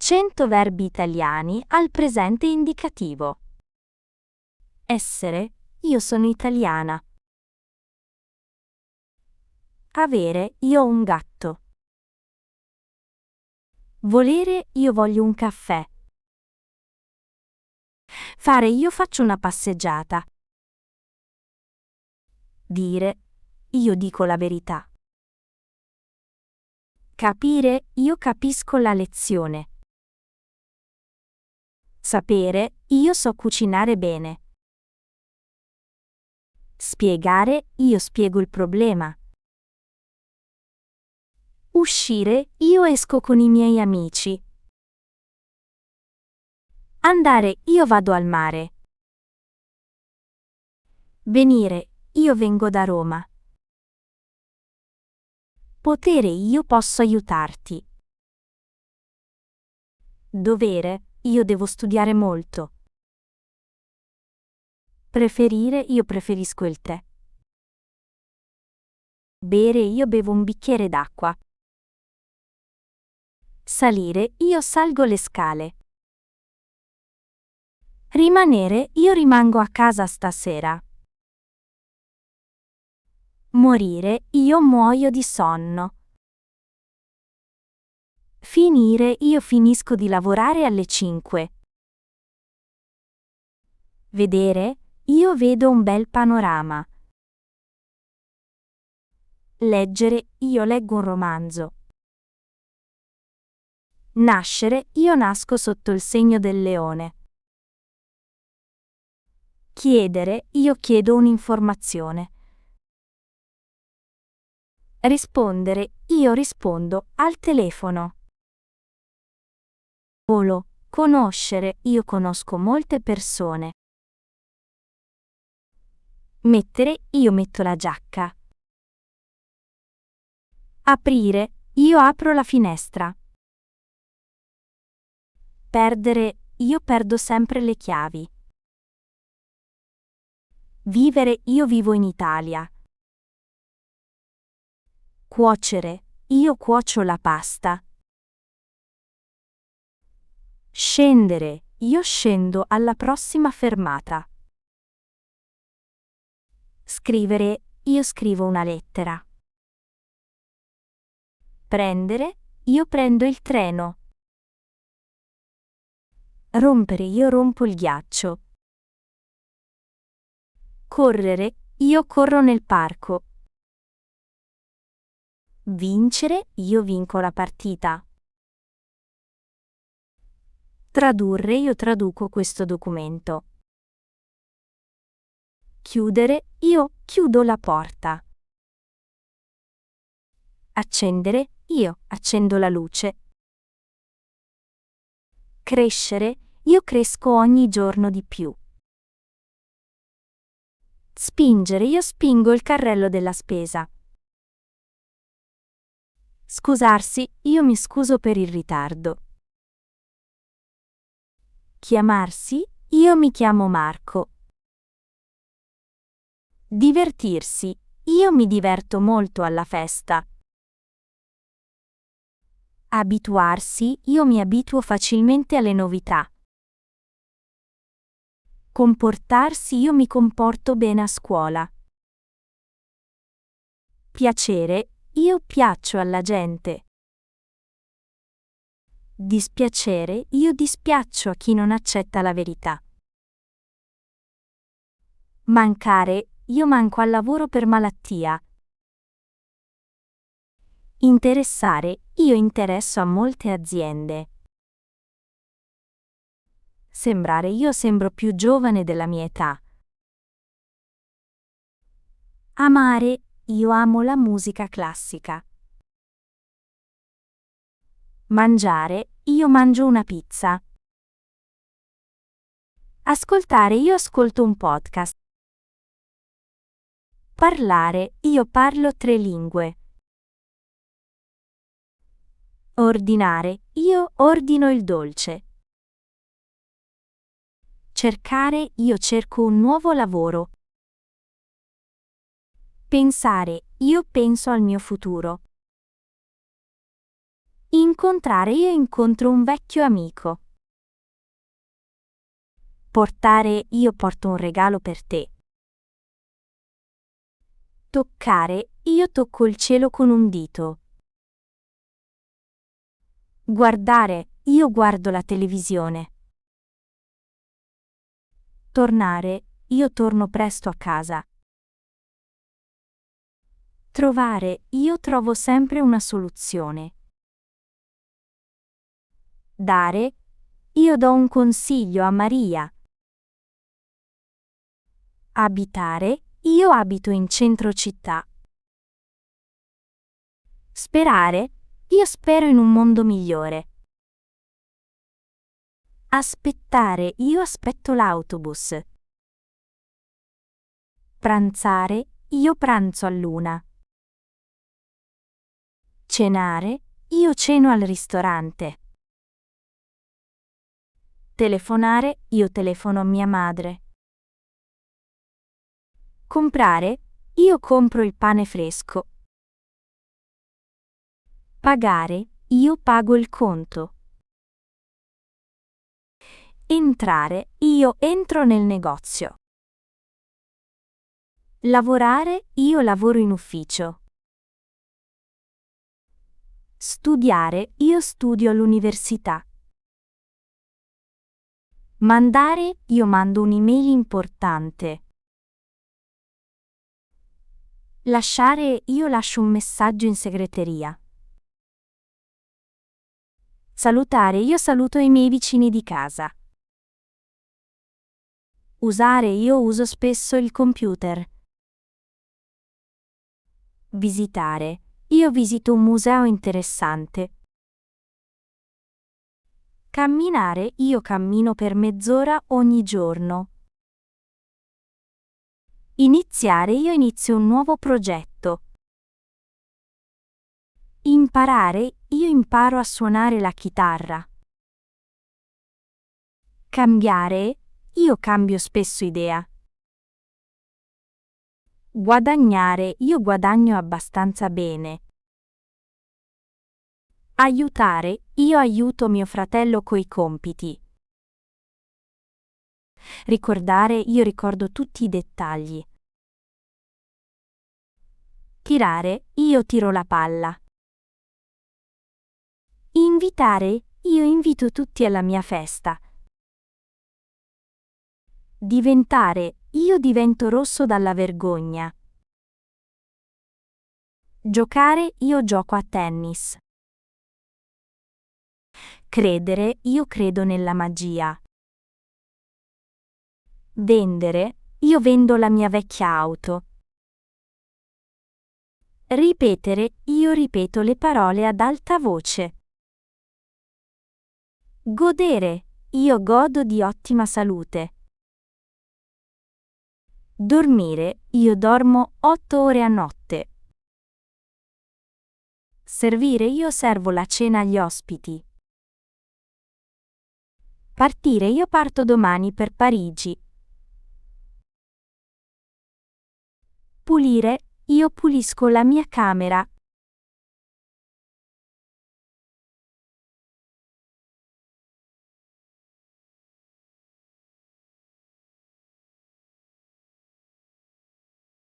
100 verbi italiani al presente indicativo. Essere, io sono italiana. Avere, io ho un gatto. Volere, io voglio un caffè. Fare, io faccio una passeggiata. Dire, io dico la verità. Capire, io capisco la lezione. Sapere, io so cucinare bene. Spiegare, io spiego il problema. Uscire, io esco con i miei amici. Andare, io vado al mare. Venire, io vengo da Roma. Potere, io posso aiutarti. Dovere, io devo studiare molto. Preferire, io preferisco il tè. Bere, io bevo un bicchiere d'acqua. Salire, io salgo le scale. Rimanere, io rimango a casa stasera. Morire, io muoio di sonno. Finire, io finisco di lavorare alle 5. Vedere, io vedo un bel panorama. Leggere, io leggo un romanzo. Nascere, io nasco sotto il segno del leone. Chiedere, io chiedo un'informazione. Rispondere, io rispondo al telefono. Volo, conoscere, io conosco molte persone. Mettere, io metto la giacca. Aprire, io apro la finestra. Perdere, io perdo sempre le chiavi. Vivere, io vivo in Italia. Cuocere, io cuocio la pasta. Scendere, io scendo alla prossima fermata. Scrivere, io scrivo una lettera. Prendere, io prendo il treno. Rompere, io rompo il ghiaccio. Correre, io corro nel parco. Vincere, io vinco la partita. Tradurre, io traduco questo documento. Chiudere, io chiudo la porta. Accendere, io accendo la luce. Crescere, io cresco ogni giorno di più. Spingere, io spingo il carrello della spesa. Scusarsi, io mi scuso per il ritardo. Chiamarsi, io mi chiamo Marco. Divertirsi, io mi diverto molto alla festa. Abituarsi, io mi abituo facilmente alle novità. Comportarsi, io mi comporto bene a scuola. Piacere, io piaccio alla gente. Dispiacere, io dispiaccio a chi non accetta la verità. Mancare, io manco al lavoro per malattia. Interessare, io interesso a molte aziende. Sembrare, io sembro più giovane della mia età. Amare, io amo la musica classica. Mangiare, io mangio una pizza. Ascoltare, io ascolto un podcast. Parlare, io parlo 3 lingue. Ordinare, io ordino il dolce. Cercare, io cerco un nuovo lavoro. Pensare, io penso al mio futuro. Incontrare, io incontro un vecchio amico. Portare, io porto un regalo per te. Toccare, io tocco il cielo con un dito. Guardare, io guardo la televisione. Tornare, io torno presto a casa. Trovare, io trovo sempre una soluzione. Dare, io do un consiglio a Maria. Abitare, io abito in centro città. Sperare, io spero in un mondo migliore. Aspettare, io aspetto l'autobus. Pranzare, io pranzo a luna. Cenare, io ceno al ristorante. Telefonare, io telefono a mia madre. Comprare, io compro il pane fresco. Pagare, io pago il conto. Entrare, io entro nel negozio. Lavorare, io lavoro in ufficio. Studiare, io studio all'università. Mandare, io mando un'email importante. Lasciare, io lascio un messaggio in segreteria. Salutare, io saluto i miei vicini di casa. Usare, io uso spesso il computer. Visitare, io visito un museo interessante. Camminare, io cammino per mezz'ora ogni giorno. Iniziare, io inizio un nuovo progetto. Imparare, io imparo a suonare la chitarra. Cambiare, io cambio spesso idea. Guadagnare, io guadagno abbastanza bene. Aiutare, io aiuto mio fratello coi compiti. Ricordare, io ricordo tutti i dettagli. Tirare, io tiro la palla. Invitare, io invito tutti alla mia festa. Diventare, io divento rosso dalla vergogna. Giocare, io gioco a tennis. Credere, io credo nella magia. Vendere, io vendo la mia vecchia auto. Ripetere, io ripeto le parole ad alta voce. Godere, io godo di ottima salute. Dormire, io dormo 8 ore a notte. Servire, io servo la cena agli ospiti. Partire, io parto domani per Parigi. Pulire, io pulisco la mia camera